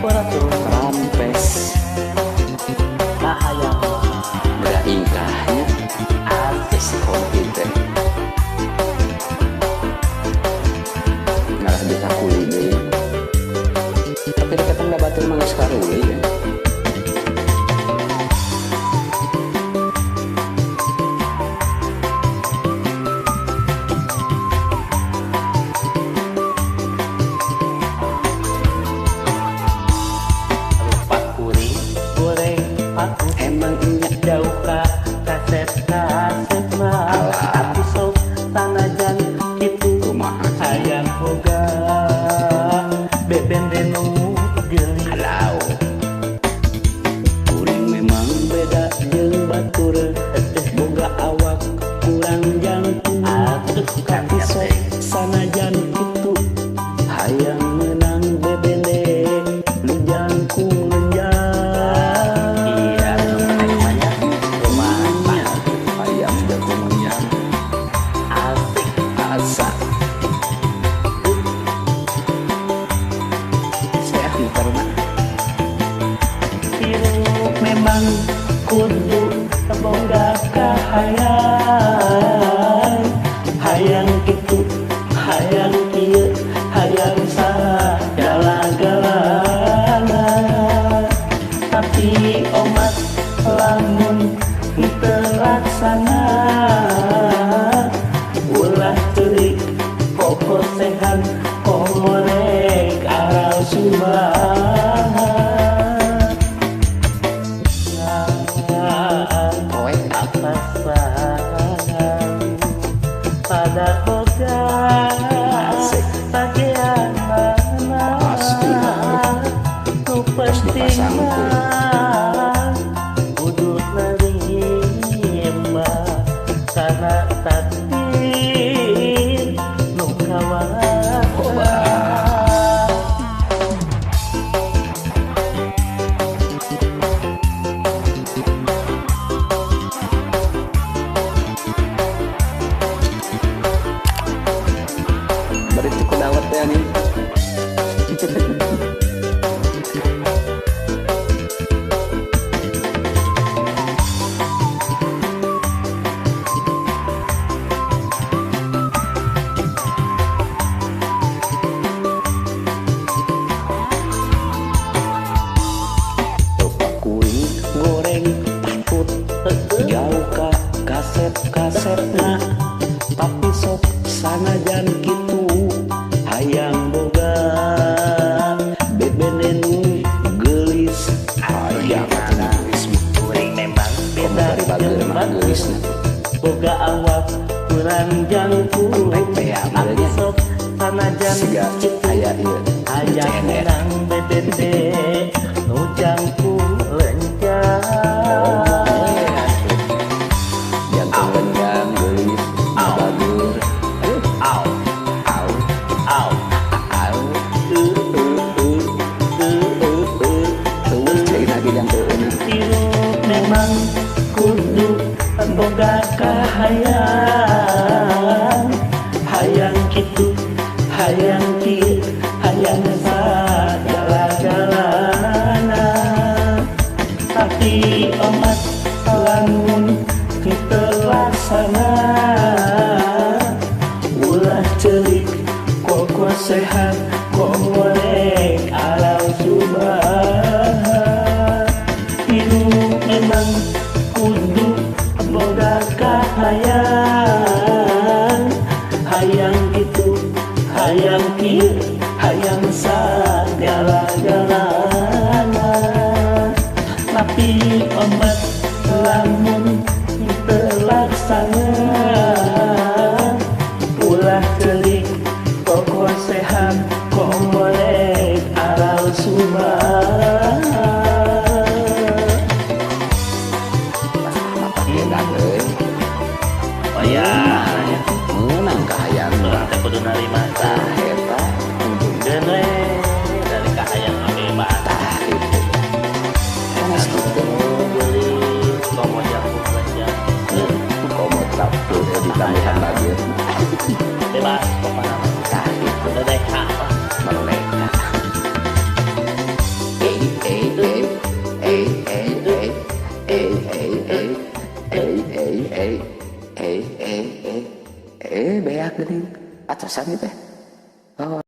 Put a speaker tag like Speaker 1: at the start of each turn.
Speaker 1: rampes
Speaker 2: Kahayang
Speaker 1: udah ingkahnya
Speaker 2: artis
Speaker 1: kopi teh malah bisa kuli deh tapi deketan nggak batur mangga sekaruli ya
Speaker 2: rupa kuring goreng paku
Speaker 1: emang enyak
Speaker 2: jauh ka kaset mah tapi sok tanajan kitu
Speaker 1: kumaha
Speaker 2: hayang boga beben denu geuli
Speaker 1: halau kuring memang beda jeung batur boga awak kurang jangkung
Speaker 2: atuh
Speaker 1: tapi sok sanajan kitu hayang menang bebende lu jangkung lenjang
Speaker 2: iya namanya rumah
Speaker 1: hayang jangkungnya
Speaker 2: asik
Speaker 1: asa saya muter mah
Speaker 2: hirup memang kudu boga kahayang hayang kitu hayang kieu hayang sagala-galana tapi omat lamun teu laksana ulah teuing kokosehan komorek aral subahan
Speaker 1: kowe
Speaker 2: apa sayang pada boga
Speaker 1: Asik.
Speaker 2: bagian mana
Speaker 1: Pasti.
Speaker 2: nu penting
Speaker 1: dipasangkeun.
Speaker 2: mah kudu narima karena takdir nu kawan
Speaker 1: bari cukup dawet ya nih rupa kuring goreng takut jauh ka kaset-kasetna tapi sok sanajan kitu hayang boga bebenenu gelis hayang gelis
Speaker 2: kuring memang beda
Speaker 1: dari bageul mah gelisna
Speaker 2: boga awak kurang jangkung
Speaker 1: Pepea,
Speaker 2: tapi
Speaker 1: modelnya.
Speaker 2: sok sanajan
Speaker 1: siga aya ieu
Speaker 2: hayang
Speaker 1: cener
Speaker 2: menang bedende nu jangkung lenjang
Speaker 1: jantung lenjang gelis bagur
Speaker 2: au
Speaker 1: au
Speaker 2: au
Speaker 1: au terus cai lagi jantung
Speaker 2: hirup memang kudu boga kahayang hayang kitu hayang kieu hayang sagala-galana tapi omat lamun kita laksana ulah celik kok sehat kok molek alam subhan hirup memang kudu boga kahayang hayang gitu hayang kieu hayang sagala-galana tapi omat lamun terlaksana ulah celik pokok sehat kok molek aral subhan oh ya
Speaker 1: menang kahayang
Speaker 2: orang teh kudu narima tah
Speaker 1: eta
Speaker 2: gede dari kahayang abebas
Speaker 1: tah itu enak gitu
Speaker 2: beli komo jangkung lenjang
Speaker 1: komo taptu di tambahan lagi
Speaker 2: bebas pokoknya
Speaker 1: tah itu
Speaker 2: udah deh apa
Speaker 1: mereka beak geuning atosan ieu teh. Oh.